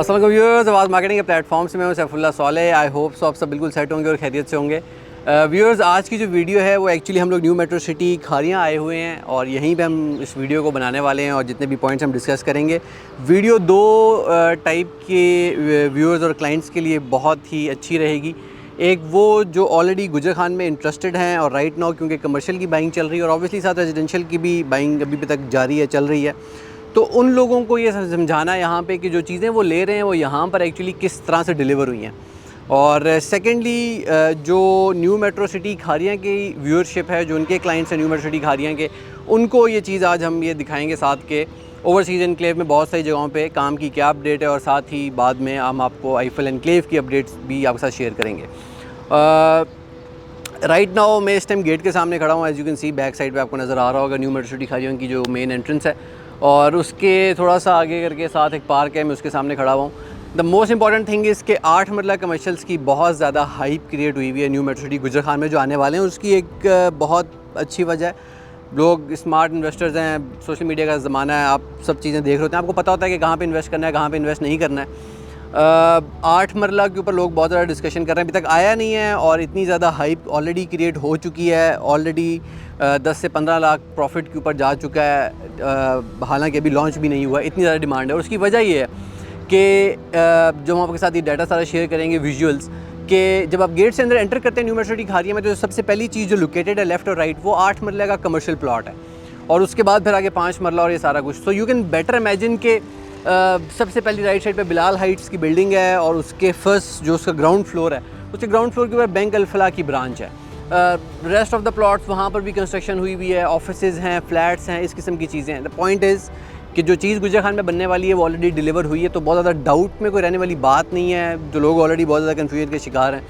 अस्सलाम वालेकुम व्यूअर्स, आवाज़ मार्केटिंग के प्लेटफॉर्म से मैं हूं Saifullah Saleh. I hope so आप सब बिल्कुल सेट होंगे और खैरियत से होंगे। व्यूअर्स, आज की जो वीडियो है वो एक्चुअली हम लोग न्यू मेट्रो सिटी खारियाँ आए हुए हैं और यहीं पे हम इस वीडियो को बनाने वाले हैं और जितने भी पॉइंट्स हम डिस्कस करेंगे। वीडियो दो टाइप के व्यूअर्स और क्लाइंट्स के लिए बहुत ही अच्छी रहेगी। एक वो जो ऑलरेडी गुजर खान में इंटरेस्टेड हैं और राइट नाउ क्योंकि कमर्शियल की बाइंग चल रही है और ऑब्वियसली साथ रेजिडेंशियल की भी बाइंग अभी तक जारी है, चल रही है, तो उन लोगों को ये समझाना है यहाँ पे कि जो चीज़ें वो ले रहे हैं वो यहाँ पर एक्चुअली किस तरह से डिलीवर हुई हैं। और सेकेंडली जो न्यू मेट्रो सिटी खारियाँ की व्यूअरशिप है, जो उनके क्लाइंट्स हैं न्यू मेट्रो सिटी खारियाँ के, उनको ये चीज़ आज हम ये दिखाएंगे साथ के ओवरसीज़ एनक्लेव में बहुत सारी जगहों पे काम की क्या अपडेट है और साथ ही बाद में हम आपको आईफल एनक्लेव की अपडेट्स भी आपके साथ शेयर करेंगे। राइट नाउ मैं इस टाइम गेट के सामने खड़ा हूँ। As you can see back side पे आपको नज़र आ रहा होगा न्यू मेट्रो सिटी खारियाँ की जो मेन एंट्रेंस है और उसके थोड़ा सा आगे करके साथ एक पार्क है, मैं उसके सामने खड़ा हुआ हूँ। The most important thing is के 8 मरला कमर्शियल्स की बहुत ज़्यादा हाइप क्रिएट हुई हुई है न्यू मेट्रो सिटी गुजर खान में जो आने वाले हैं। उसकी एक बहुत अच्छी वजह है, लोग स्मार्ट इन्वेस्टर्स हैं, सोशल मीडिया का ज़माना है, आप सब चीज़ें देख रहे होते हैं, आपको पता होता है कि कहाँ पे इन्वेस्ट करना है, कहाँ पे इन्वेस्ट नहीं करना है। 8 मरला के ऊपर लोग बहुत ज़्यादा डिस्कशन कर रहे हैं, अभी तक आया नहीं है और इतनी ज़्यादा हाइप ऑलरेडी क्रिएट हो चुकी है। ऑलरेडी 10 से 15 लाख प्रॉफिट के ऊपर जा चुका है, हालांकि अभी लॉन्च भी नहीं हुआ, इतनी ज़्यादा डिमांड है। और उसकी वजह ये है कि जो हम आपके साथ ये डाटा सारा शेयर करेंगे विजुअल्स, कि जब आप गेट से अंदर एंटर करते हैं न्यू मेट्रो सिटी खारियाँ में, तो सबसे पहली चीज़ जो लोकेटेड है लेफ़्ट और राइट, वो 8 मरला का कमर्शियल प्लॉट है और उसके बाद फिर आगे 5 मरला और ये सारा कुछ। So you can better imagine के सबसे पहली राइट साइड पे बिलाल हाइट्स की बिल्डिंग है और उसके फर्स्ट जो उसका ग्राउंड फ्लोर है, उसके ग्राउंड फ्लोर के ऊपर बैंक अल-फलाह की ब्रांच है। रेस्ट ऑफ द प्लॉट्स वहाँ पर भी कंस्ट्रक्शन हुई हुई है, ऑफिसेज़ हैं, फ्लैट्स हैं, इस किस्म की चीज़ें हैं। द पॉइंट इज़ कि जो चीज़ गुजर खान में बनने वाली है वो ऑलरेडी डिलीवर हुई है, तो बहुत ज़्यादा डाउट में कोई रहने वाली बात नहीं है। जो लोग ऑलरेडी बहुत ज़्यादा कन्फ्यूजन के शिकार हैं।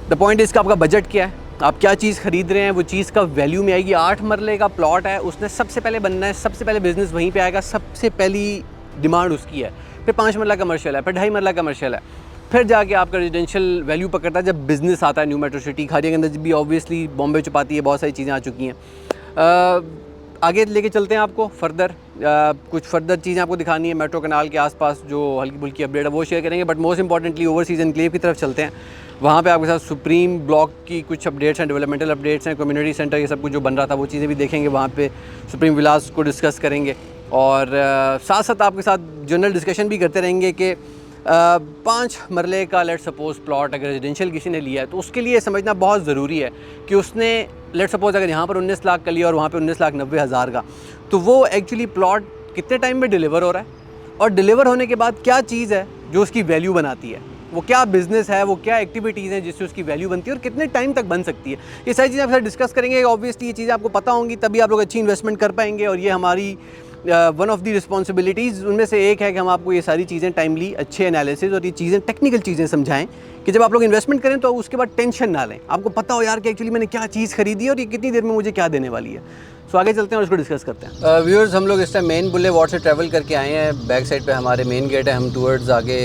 द पॉइंट इज़ का आपका बजट क्या है, आप क्या चीज़ ख़रीद रहे हैं, वो चीज़ का वैल्यू में आएगी। 8 मरले का प्लॉट है, उसने सबसे पहले बनना है, सबसे पहले बिज़नेस वहीं पे आएगा, सबसे पहली डिमांड उसकी है। फिर 5 मरला कमर्शियल है, फिर 2.5 मरला कमर्शियल है, फिर जाके आपका रेजिडेंशियल वैल्यू पकड़ता है जब बिज़नेस आता है। न्यू मेट्रो सिटी खारियाँ के अंदर भी ऑब्वियसली बॉम्बे चौपाती है, बहुत सारी चीज़ें आ चुकी हैं। आगे लेके चलते हैं आपको फर्दर, कुछ फर्दर चीज़ें आपको दिखानी है। मेट्रो कनाल के आसपास जो हल्की फुल्की अपडेट है वो शेयर करेंगे, but most importantly overseas enclave की तरफ चलते हैं। वहाँ पे आपके साथ सुप्रीम ब्लॉक की कुछ अपडेट्स हैं, डेवलपमेंटल अपडेट्स हैं, कम्युनिटी सेंटर, ये सब कुछ जो बन रहा था वो चीज़ें भी देखेंगे। वहाँ पे सुप्रीम विलास को डिस्कस करेंगे और साथ साथ आपके साथ जनरल डिस्कशन भी करते रहेंगे कि 5 मरले का लेट सपोज़ प्लॉट अगर रेजिडेंशियल किसी ने लिया है तो उसके लिए समझना बहुत ज़रूरी है कि उसने लेट सपोज़ अगर यहाँ पर 19 लाख का लिया और वहाँ पे 19,90,000 का, तो वो एक्चुअली प्लॉट कितने टाइम में डिलीवर हो रहा है और डिलीवर होने के बाद क्या चीज़ है जो उसकी वैल्यू बनाती है, वो क्या बिज़नेस है, वो क्या एक्टिविटीज़ हैं जिससे उसकी वैल्यू बनती है और कितने टाइम तक बन सकती है। ये सारी चीज़ें आपके साथ डिस्कस करेंगे। ऑब्वियसली ये चीज़ें आपको पता होंगी, तभी आप लोग अच्छी इन्वेस्टमेंट कर पाएंगे और ये हमारी वन ऑफ द रिस्पॉन्सिबिलिटीज़ उनमें से एक है कि हम आपको ये सारी चीज़ें टाइमली अच्छे एनालिसिस और ये चीज़ें टेक्निकल चीज़ें समझाएं कि जब आप लोग इन्वेस्टमेंट करें तो उसके बाद टेंशन ना लें, आपको पता हो यार कि एक्चुअली मैंने क्या चीज़ खरीदी है और ये कितनी देर में मुझे क्या देने वाली है। सो आगे चलते हैं और उसको डिस्कस करते हैं। व्यूअर्स, हम लोग इस टाइम मेन बुले वार्ड से ट्रैवल करके आए हैं। बैक साइड पे हमारे मेन गेट है, हम टूवर्ड्स आगे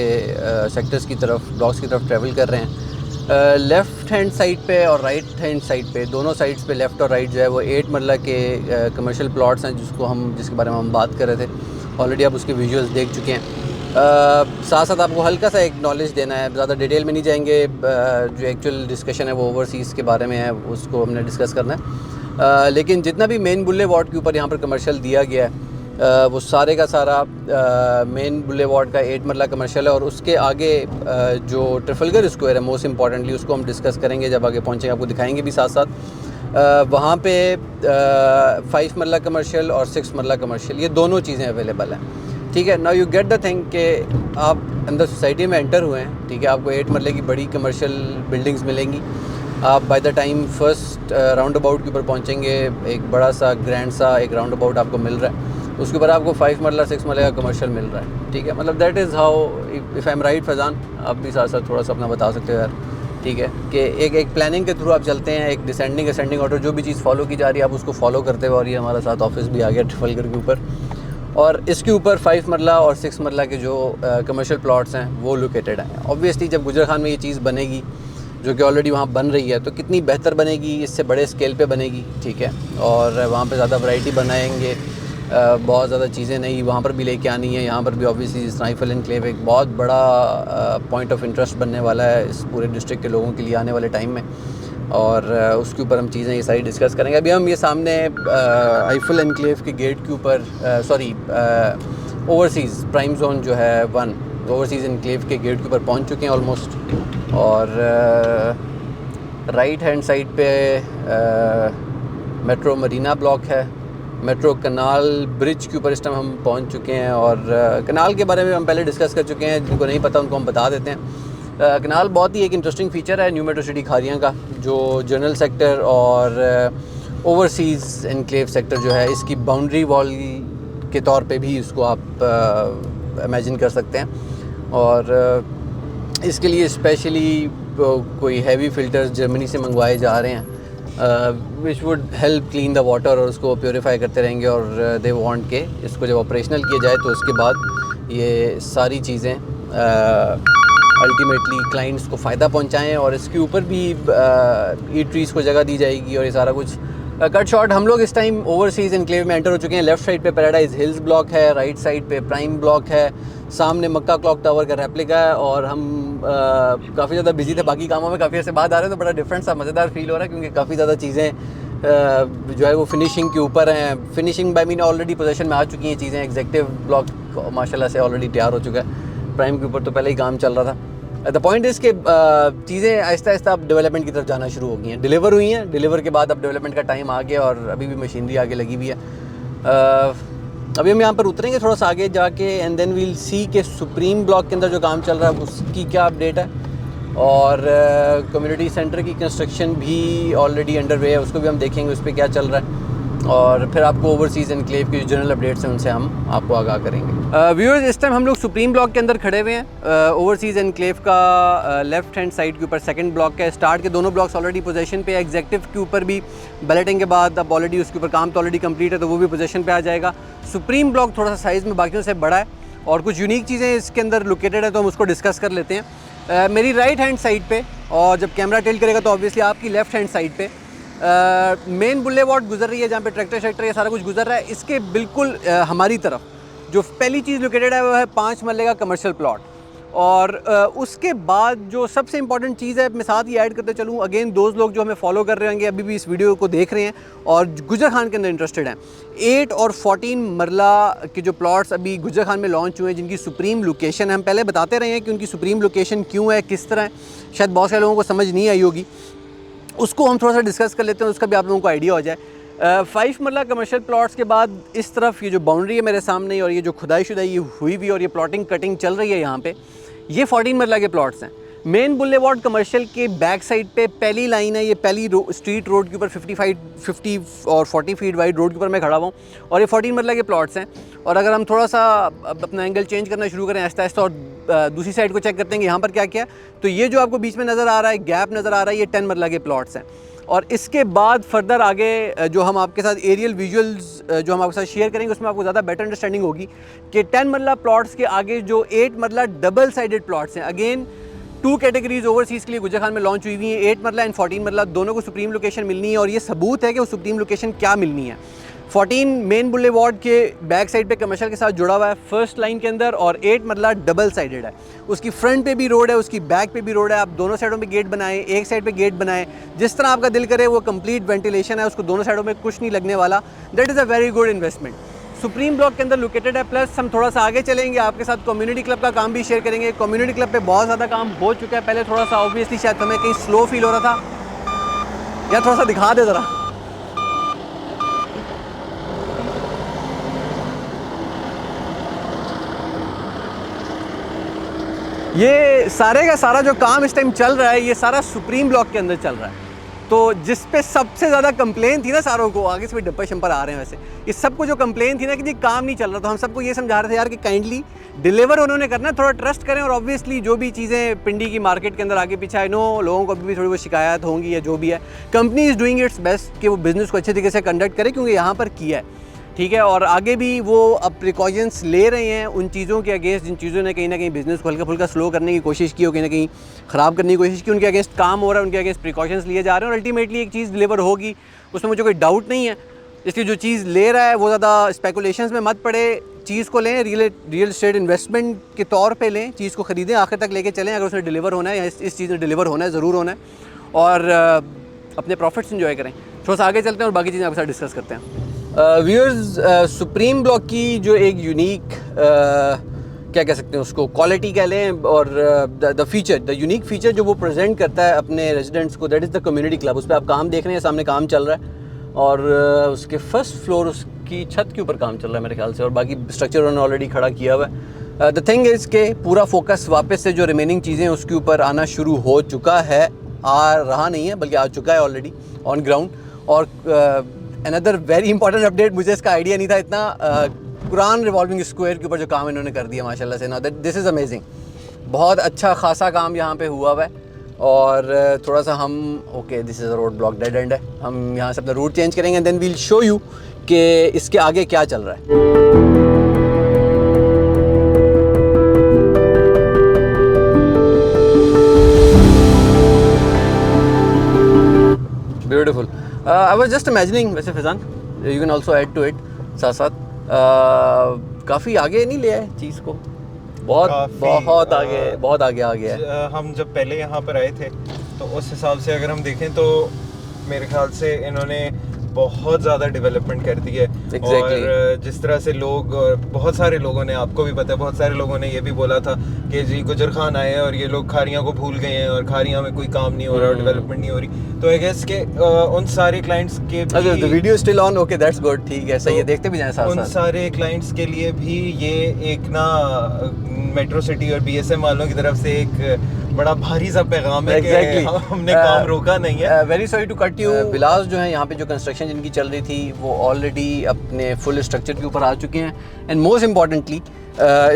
सेक्टर्स की तरफ, ब्लॉक्स की तरफ ट्रैवल कर रहे हैं। लेफ़्ट हैंड साइड पे और राइट हैंड साइड पे, दोनों साइड्स पे लेफ़्ट और राइट जो है वो 8 मरला के कमर्शियल प्लॉट्स हैं जिसके बारे में हम बात कर रहे थे। ऑलरेडी आप उसके विजुअल्स देख चुके हैं। साथ साथ आपको हल्का सा एक नॉलेज देना है, ज़्यादा डिटेल में नहीं जाएंगे। जो एक्चुअल डिस्कशन है वो ओवरसीज़ के बारे में है, उसको हमने डिस्कस करना है। लेकिन जितना भी मेन बुले वार्ड के ऊपर यहाँ पर कमर्शियल दिया गया है वो सारे का सारा मेन बुले वार्ड का 8 मरला कमर्शियल है और उसके आगे जो ट्रफलगर स्क्वायर है मोस्ट इंपॉर्टेंटली उसको हम डिस्कस करेंगे जब आगे पहुँचेंगे, आपको दिखाएंगे भी साथ साथ। वहाँ पे 5 मरला कमर्शियल और 6 मरला कमर्शियल, ये दोनों चीज़ें अवेलेबल हैं। ठीक है, now you get the thing कि आप अंदर सोसाइटी में एंटर हुए हैं। ठीक है, आपको 8 मरले की बड़ी कमर्शियल बिल्डिंग्स मिलेंगी। आप by the time first round about के ऊपर पहुँचेंगे, एक बड़ा सा ग्रैंड सा एक राउंड अबाउट आपको मिल रहा है, उसके ऊपर आपको 5 मरला 6 मरले का कमर्शियल मिल रहा है। ठीक है, मतलब that is how, if I am right Faizan, आप भी साथ साथ थोड़ा सा अपना बता सकते हो यार। ठीक है, कि एक प्लानिंग के थ्रू आप चलते हैं, एक डिसेंडिंग असेंडिंग ऑर्डर जो भी चीज़ फॉलो की जा रही है आप उसको फॉलो करते हुए, और ये हमारा साथ ऑफिस भी आ गया ट्रफलगर के ऊपर और इसके ऊपर 5 मरला और 6 मरला के जो कमर्शियल प्लॉट्स हैं वो लोकेटेड हैं। ऑब्वियसली जब गुजर खान में ये चीज़ बनेगी जो कि ऑलरेडी वहाँ बन रही है तो कितनी बेहतर बनेगी, इससे बड़े स्केल पे बनेगी। ठीक है, और वहाँ पे ज़्यादा वैरायटी बनाएंगे, बहुत ज़्यादा चीज़ें नहीं वहाँ पर भी लेके आनी है। यहाँ पर भी ऑब्वियसली स्नाइफल एनक्लेव एक बहुत बड़ा पॉइंट ऑफ इंटरेस्ट बनने वाला है इस पूरे डिस्ट्रिक्ट के लोगों के लिए आने वाले टाइम में, और उसके ऊपर हम चीज़ें ये सारी डिस्कस करेंगे। अभी हम ये सामने आइफल एनक्लेव के गेट के ऊपर ओवरसीज़ प्राइम जोन जो है 1 ओवरसीज़ एनक्लेव के गेट के ऊपर पहुँच चुके हैं ऑलमोस्ट, और राइट हैंड साइड पे मेट्रो मरीना ब्लॉक है, मेट्रो कनाल ब्रिज के ऊपर इस टाइम हम पहुंच चुके हैं, और कनाल के बारे में हम पहले डिस्कस कर चुके हैं, जिनको नहीं पता उनको हम बता देते हैं। कनाल बहुत ही एक इंटरेस्टिंग फ़ीचर है न्यू मेट्रो सिटी खारियां का, जो जनरल सेक्टर और ओवरसीज़ एनक्लेव सेक्टर जो है इसकी बाउंड्री वॉल के तौर पे भी इसको आप इमेजिन कर सकते हैं। और इसके लिए स्पेशली कोई हैवी फ़िल्टर्स जर्मनी से मंगवाए जा रहे हैं which would help clean the water, और उसको प्योरीफाई करते रहेंगे, और दे वांट के इसको जब ऑपरेशनल किया जाए तो उसके बाद ये सारी चीज़ें अल्टीमेटली क्लाइंट्स को फ़ायदा पहुंचाएं, और इसके ऊपर भी ईटरीज़ को जगह दी जाएगी और ये सारा कुछ। कट शॉट हम लोग इस टाइम ओवरसीज़ एनक्लेव में एंटर हो चुके हैं। लेफ़्ट साइड पे पैराडाइज हिल्स ब्लॉक है, राइट साइड पे प्राइम ब्लॉक है, सामने मक्का क्लॉक टावर का रेप्लिका है, और हम काफ़ी ज़्यादा बिजी थे बाकी कामों में, काफ़ी ऐसे बाद आ रहे हैं तो बड़ा डिफरेंट सा मज़ेदार फील हो रहा है, क्योंकि काफ़ी ज़्यादा चीज़ें जो है वो फिनिशिंग के ऊपर हैं। Finishing by mean already position में आ चुकी हैं चीज़ें। एग्जेक्टिव ब्लॉक माशाल्लाह से ऑलरेडी तैयार हो चुका है, प्राइम के ऊपर तो पहले ही काम चल रहा था। द पॉइंट इज़ कि चीज़ें आहिस्ता आहिस्ता अब डेवलपमेंट की तरफ जाना शुरू हो गई हैं, डिलीवर हुई हैं, डिलीवर के बाद अब डेवलपमेंट का टाइम आ गया, और अभी भी मशीनरी आगे लगी हुई है। अभी हम यहाँ पर उतरेंगे थोड़ा सा आगे जाके, एंड देन वील सी के सुप्रीम ब्लॉक के अंदर जो काम चल रहा है उसकी क्या अपडेट है, और कम्युनिटी सेंटर की कंस्ट्रक्शन भी ऑलरेडी अंडर वे है, उसको भी हम देखेंगे उस पर क्या चल रहा है, और फिर आपको ओवरसीज़ एनक्लेव की जो जनरल अपडेट्स हैं उनसे हम आपको आगाह करेंगे। व्यूअर्स, इस टाइम हम लोग सुप्रीम ब्लॉक के अंदर खड़े हुए हैं। ओवरसीज़ एनक्लेव का लेफ्ट हैंड साइड के ऊपर सेकंड ब्लॉक का स्टार्ट के दोनों ब्लॉक्स ऑलरेडी पोजीशन पे है। एग्जेक्टिव के ऊपर भी बैलेटिंग के बाद अब ऑलरेडी उसके ऊपर काम तो ऑलरेडी कंप्लीट है, तो वो भी पोजीशन पे आ जाएगा। सुप्रीम ब्लॉक थोड़ा सा साइज़ में बाकियों से बड़ा है, और कुछ यूनिक चीज़ें इसके अंदर लोकेटेड है, तो हम उसको डिस्कस कर लेते हैं। मेरी राइट हैंड साइड पे, और जब कैमरा टिल्ट करेगा तो ऑब्वियसली आपकी लेफ्ट हैंड साइड पे मेन बुलेवार्ड गुजर रही है, जहाँ पे ट्रैक्टर शैक्टर ये सारा कुछ गुजर रहा है। इसके बिल्कुल हमारी तरफ जो पहली चीज़ लोकेटेड है वो है 5 मरले का कमर्शियल प्लॉट, और उसके बाद जो सबसे इंपॉर्टेंट चीज़ है, मैं साथ ही ऐड करते चलूँ, अगेन दोस्त लोग जो हमें फॉलो कर रहे होंगे अभी भी इस वीडियो को देख रहे हैं और गुजर खान के अंदर इंटरेस्टेड हैं, 8 और 14 मरला के जो प्लॉट्स अभी गुजर खान में लॉन्च हुए हैं, जिनकी सुप्रीम लोकेशन है, हम पहले बताते रहे हैं कि उनकी सुप्रीम लोकेशन क्यों है, किस तरह है, शायद बहुत सारे लोगों को समझ नहीं आई होगी, उसको हम थोड़ा सा डिस्कस कर लेते हैं, उसका भी आप लोगों को आइडिया हो जाए। 5 मरला कमर्शियल प्लॉट्स के बाद इस तरफ ये जो बाउंड्री है मेरे सामने, और ये जो खुदाई शुदाई हुई हुई और ये प्लॉटिंग कटिंग चल रही है यहाँ पे, ये 14 मरला के प्लॉट्स हैं। मेन बुलेवार्ड कमर्शियल के बैक साइड पे पहली लाइन है, ये पहली स्ट्रीट रोड के ऊपर 50 और 40 फीट वाइड रोड के ऊपर मैं खड़ा हुआ हूँ, और ये 14 मरला के प्लॉट्स हैं। और अगर हम थोड़ा सा अपना एंगल चेंज करना शुरू करें आहिस्ता आहिस्ता, और दूसरी साइड को चेक करते हैं कि यहाँ पर क्या क्या है, तो ये जो आपको बीच में नज़र आ रहा है, गैप नज़र आ रहा है, ये 10 मरला के प्लॉट्स हैं। और इसके बाद फर्दर आगे जो हम आपके साथ एरियल विजुअल्स जो हम आपके साथ शेयर करेंगे, उसमें आपको ज़्यादा बेटर अंडरस्टैंडिंग होगी कि 10 मरला प्लॉट्स के आगे जो 8 मरला डबल साइडेड प्लॉट्स हैं, अगेन 2 कैटेगरीज ओवरसीज़ के लिए गुजर खान में लॉन्च हुई हुई हैं, 8 मरला एंड 14 मरला, दोनों को सुप्रीम लोकेशन मिलनी है, और ये सबूत है कि वो सुप्रीम लोकेशन क्या मिलनी है। 14 मेन बुलेवार्ड के बैक साइड पे कमर्शियल के साथ जुड़ा हुआ है फर्स्ट लाइन के अंदर, और 8 मरला डबल साइडेड है, उसकी फ्रंट पे भी रोड है, उसकी बैक पे भी रोड है। आप दोनों साइडों पे गेट बनाएं, एक साइड पे गेट बनाएं, जिस तरह आपका दिल करे, वो कंप्लीट वेंटिलेशन है, उसको दोनों साइडों में कुछ नहीं लगने वाला। That is a very good investment. Supreme block के अंदर लोकेटेड है। प्लस हम थोड़ा सा आगे चलेंगे, आपके साथ कम्युनिटी क्लब का काम भी शेयर करेंगे। कम्युनिटी क्लब पे बहुत ज़्यादा काम हो चुका है, पहले थोड़ा सा ऑब्वियसली शायद हमें कहीं स्लो फील हो रहा था, या थोड़ा सा दिखा दे ज़रा। ये सारे का सारा जो काम इस टाइम चल रहा है, ये सारा सुप्रीम ब्लॉक के अंदर चल रहा है। तो जिस पे सबसे ज़्यादा कंप्लेन थी ना सारों को, आगे से भी डब्बा शंपर आ रहे हैं वैसे, इस सबको जो कंप्लेन थी ना कि जी काम नहीं चल रहा, तो हम सबको ये समझा रहे थे यार कि काइंडली डिलीवर उन्होंने करना है, थोड़ा ट्रस्ट करें। और ऑब्वियसली जो भी चीज़ें पिंडी की मार्केट के अंदर आगे पीछे, आई नो लोगों को अभी भी थोड़ी बहुत शिकायत होंगी या जो भी है, company is doing it's best कि वो बिज़नेस को अच्छे तरीके से कंडक्ट करे, क्योंकि यहाँ पर किया है, ठीक है। और आगे भी वो अब प्रिकॉशंस ले रहे हैं उन चीज़ों के अगेंस्ट जिन चीज़ों ने कहीं ना कहीं बिज़नेस को हल्का फुल्का स्लो करने की कोशिश की हो, कहीं ना कहीं ख़राब करने की कोशिश की, उनके अगेंस्ट काम हो रहा है, उनके अगेंस्ट प्रिकॉशंस लिए जा रहे हैं, और अल्टीमेटली एक चीज़ डिलीवर होगी, उसमें मुझे कोई डाउट नहीं है। इसलिए जो चीज़ ले रहा है वो ज़्यादा स्पेकुलेशंस में मत पड़े, चीज़ को लें, रियल एस्टेट इन्वेस्टमेंट के तौर पे लें, चीज़ को ख़रीदें, आखिर तक लेके चलें। अगर उसमें डिलीवर होना है या इस चीज़ में डिलीवर होना है, ज़रूर होना है, और अपने प्रॉफिट्स एंजॉय करें। थोड़ा सा आगे चलते हैं और बाकी चीज़ें आपके साथ डिस्कस करते हैं। व्यूअर्स, सुप्रीम ब्लॉक की जो एक यूनिक क्या कह सकते हैं उसको, क्वालिटी कह लें, और the feature, the unique feature जो वो प्रेजेंट करता है अपने रेजिडेंट्स को, that is the community club. उस पर आप काम देख रहे हैं, सामने काम चल रहा है, और उसके फर्स्ट फ्लोर उसकी छत के ऊपर काम चल रहा है मेरे ख्याल से, और बाकी स्ट्रक्चर उन्होंने ऑलरेडी खड़ा किया हुआ है। द थिंग इज़ के पूरा फोकस वापस से जो रिमेनिंग चीज़ें उसके ऊपर आना शुरू हो चुका है, आ रहा नहीं है बल्कि आ चुका है ऑलरेडी ऑन ग्राउंड। और अनदर वेरी इंपॉर्टेंट अपडेट, मुझे इसका आइडिया नहीं था इतना, कुरान रिवॉल्विंग स्क्वायर के ऊपर जो काम इन्होंने कर दिया माशाल्लाह से, ना दैट दिस इज़ अमेजिंग। बहुत अच्छा खासा काम यहाँ पे हुआ हुआ है। और थोड़ा सा हम okay, this is a road block, dead end है, हम यहाँ से अपना रूट चेंज करेंगे, देन वील शो यू कि इसके आगे क्या चल रहा है। Beautiful. I was just imagining, वैसे Faizan you can also add to it, साथ साथ काफ़ी आगे नहीं लिया है चीज़ को, बहुत आगे आ गया है। हम जब पहले यहाँ पर आए थे तो उस हिसाब से अगर हम देखें तो मेरे ख्याल से इन्होंने बहुत ज़्यादा डेवलपमेंट कर दी है। और जिस तरह से लोग, बहुत सारे लोगों ने, आपको भी पता है, बहुत सारे लोगों ने ये भी बोला था कि जी गुजर खान आए हैं और ये लोग खारियाँ को भूल गए हैं और खारियाँ में कोई काम नहीं हो रहा और डेवलपमेंट नहीं हो रही। तो आई गेस के उन सारे क्लाइंट्स के भी video still on, okay that's good, ठीक है, सही है, देखते भी जाएं साथ साथ। उन सारे क्लाइंट्स के लिए भी ये एक ना मेट्रो सिटी और बीएसएम वालों की तरफ से एक बड़ा भारी सा पैगाम है कि हमने काम रोका नहीं है। Very sorry to cut you. Vilas जो है यहाँ पे जो कंस्ट्रक्शन जिनकी चल रही थी वो ऑलरेडी अपने फुल स्ट्रक्चर के ऊपर आ चुके हैं, and most importantly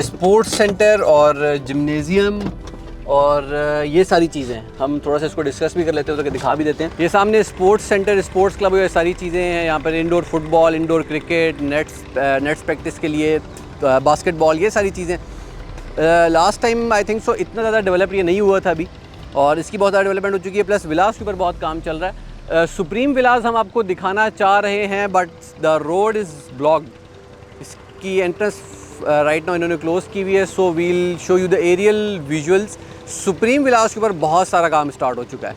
sports centre और जिम्नेजियम और ये सारी चीज़ें हम थोड़ा सा इसको डिस्कस भी कर लेते हैं, तो दिखा भी देते हैं। ये सामने स्पोर्ट्स सेंटर, स्पोर्ट्स क्लब, ये सारी चीज़ें हैं यहाँ पर। Indoor football, indoor cricket, nets practice के लिए, बास्केटबॉल, ये सारी चीज़ें। Last time I think so इतना ज़्यादा डेवलप ये नहीं हुआ था अभी, और इसकी बहुत ज़्यादा डेवलपमेंट हो चुकी है। प्लस विलास के ऊपर बहुत काम चल रहा है। सुप्रीम विलास हम आपको दिखाना चाह रहे हैं, but the road is blocked. इसकी एंट्रेंस राइट नाउ इन्होंने क्लोज की हुई है, so we'll show you the aerial visuals. Supreme Vilas के ऊपर बहुत सारा काम स्टार्ट हो चुका है,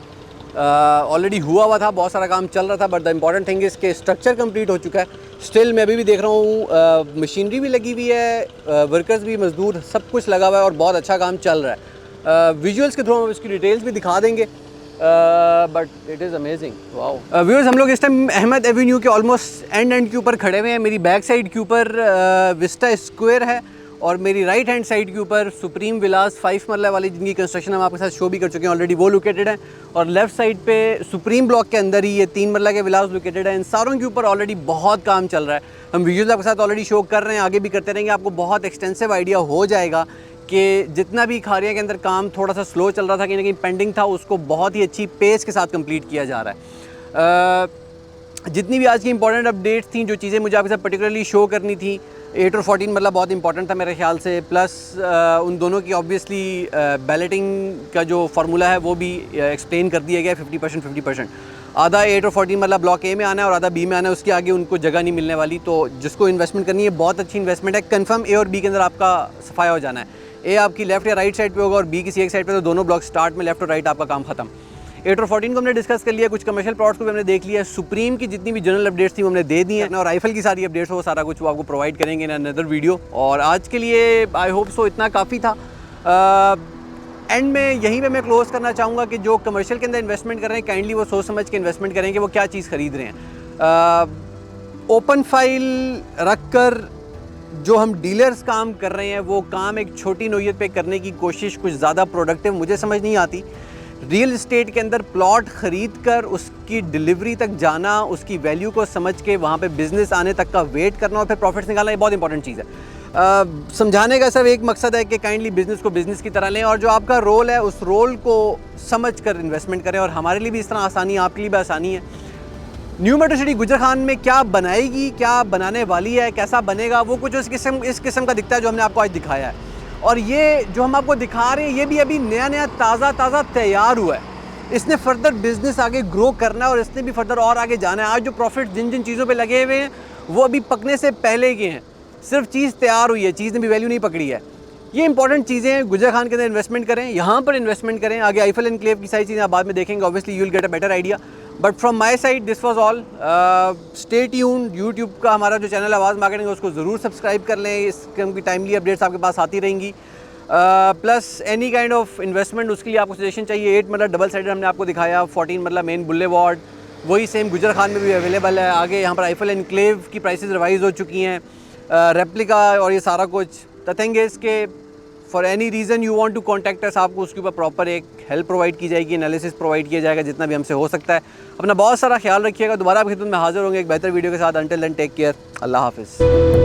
ऑलरेडी हुआ था, बहुत सारा काम चल रहा था, but the important thing is के स्ट्रक्चर कंप्लीट हो चुका है। स्टिल मैं अभी भी देख रहा हूँ मशीनरी भी लगी हुई है, वर्कर्स भी, मजदूर, सब कुछ लगा हुआ है और बहुत अच्छा काम चल रहा है। विजुअल्स के थ्रू हम इसकी डिटेल्स भी दिखा देंगे, but it is amazing. Wow viewers, हम लोग इस टाइम अहमद एवेन्यू के ऑलमोस्ट एंड के ऊपर खड़े हुए हैं। मेरी बैक साइड के ऊपर विस्टा स्क्वायर है और मेरी राइट हैंड साइड के ऊपर सुप्रीम विलास 5 मरला वाली, जिनकी कंस्ट्रक्शन हम आपके साथ शो भी कर चुके हैं ऑलरेडी, वो लोकेटेड है। और लेफ्ट साइड पे सुप्रीम ब्लॉक के अंदर ही ये 3 मरला के विलास लोकेटेड है। इन सारों के ऊपर ऑलरेडी बहुत काम चल रहा है। हम विजुअल्स आपके साथ ऑलरेडी शो कर रहे हैं, आगे भी करते रहेंगे। आपको बहुत एक्सटेंसिव आइडिया हो जाएगा कि जितना भी खारिया के अंदर काम थोड़ा सा स्लो चल रहा था, कहीं ना कहीं पेंडिंग था, उसको बहुत ही अच्छी पेस के साथ कंप्लीट किया जा रहा है। जितनी भी आज की इंपॉर्टेंट अपडेट्स थी, जो चीज़ें मुझे आपके साथ पर्टिकुलरली शो करनी थी, 8 और 14 मतलब बहुत इंपॉर्टेंट था मेरे ख्याल से। प्लस उन दोनों की ऑब्वियसली बैलेटिंग का जो फार्मूला है वो भी एक्सप्लेन कर दिया गया है, 50%। आधा 8 और 14 मतलब ब्लॉक ए में आना है और आधा बी में आना है, उसके आगे उनको जगह नहीं मिलने वाली। तो जिसको इन्वेस्टमेंट करनी है, बहुत अच्छी इन्वेस्टमेंट है। कंफर्म ए और बी के अंदर आपका सफाया हो जाना है। ए आपकी लेफ्ट या राइट साइड पे होगा और बी किसी एक साइड पे, तो दोनों ब्लॉक स्टार्ट में लेफ्ट और राइट आपका काम खत्म। 8 और 14 को हमने डिस्कस कर लिया, कुछ कमर्शियल प्लॉट्स को भी हमने देख लिया। सुप्रीम की जितनी भी जनरल अपडेट्स थी वो हमने दे दी हैं, और राइफल की सारी अपडेट्स हो, सारा कुछ वो आपको प्रोवाइड करेंगे इन अनदर वीडियो। और आज के लिए आई होप सो इतना काफ़ी था। एंड में यहीं पे मैं क्लोज करना चाहूँगा कि जो कमर्शियल के अंदर इन्वेस्टमेंट कर रहे हैं, काइंडली वो सोच समझ के इन्वेस्टमेंट करें कि वो क्या चीज़ खरीद रहे हैं। ओपन फाइल रख कर जो हम डीलर्स काम कर रहे हैं, वो काम एक छोटी नोयत पे करने की कोशिश कुछ ज़्यादा प्रोडक्टिव मुझे समझ नहीं आती। रियल इस्टेट के अंदर प्लॉट ख़रीद कर उसकी डिलीवरी तक जाना, उसकी वैल्यू को समझ के वहाँ पे बिज़नेस आने तक का वेट करना और फिर प्रॉफिट्स निकालना, ये बहुत इंपॉर्टेंट चीज़ है। समझाने का सिर्फ एक मकसद है कि काइंडली बिज़नेस को बिज़नेस की तरह लें, और जो आपका रोल है उस रोल को समझ कर इन्वेस्टमेंट करें। और हमारे लिए भी इस तरह आसानी है, आपके लिए भी आसानी है। न्यू मेट्रो सिटी गुजर खान में क्या बनाएगी, क्या बनाने वाली है, कैसा बनेगा, वो कुछ इस किस्म का दिखता है जो हमने आपको आज दिखाया है। और ये जो हम आपको दिखा रहे हैं, ये भी अभी नया ताज़ा तैयार हुआ है। इसने फर्दर बिजनेस आगे ग्रो करना है और इसने भी फर्दर और आगे जाना है। आज जो प्रॉफिट जिन जिन चीज़ों पे लगे हुए हैं वो अभी पकने से पहले के हैं, सिर्फ चीज़ तैयार हुई है, चीज़ ने भी वैल्यू नहीं पकड़ी है। ये इंपॉर्टेंट चीज़ें हैं। गुजर खान के अंदर इन्वेस्टमेंट करें, यहाँ पर इन्वेस्टमेंट करें। आगे आईफल एनक्लेव की सारी चीज़ें आप बाद में देखेंगे, obviously you will get a better idea. But from my side this was all. Stay tuned. YouTube का हमारा जो चैनल आवाज़ मार्केटिंग है उसको ज़रूर सब्सक्राइब कर लें, इसकी टाइमली अपडेट्स आपके पास आती रहेंगी। Plus any kind of investment उसके लिए आपको सजेशन चाहिए, 8 मतलब डबल साइडेड हमने आपको दिखाया, 14 मतलब मेन बुलेवार्ड, वही सेम गुजर खान में भी अवेलेबल है। आगे यहाँ पर आईफल एनक्लेव की प्राइसेस रिवाइज हो चुकी हैं, रेप्लिका और ये सारा कुछ। द थिंग इज़ के for any reason you want to contact us, आपको उसके ऊपर प्रॉपर एक हेल्प प्रोवाइड की जाएगी, एनालिसिस प्रोवाइड किया जाएगा जितना भी हमसे हो सकता है। अपना बहुत सारा ख्याल रखिएगा। दोबारा आपकी खिदमत में हाजिर होंगे एक बेहतर वीडियो के साथ। Until then take care. अल्लाह हाफिज़।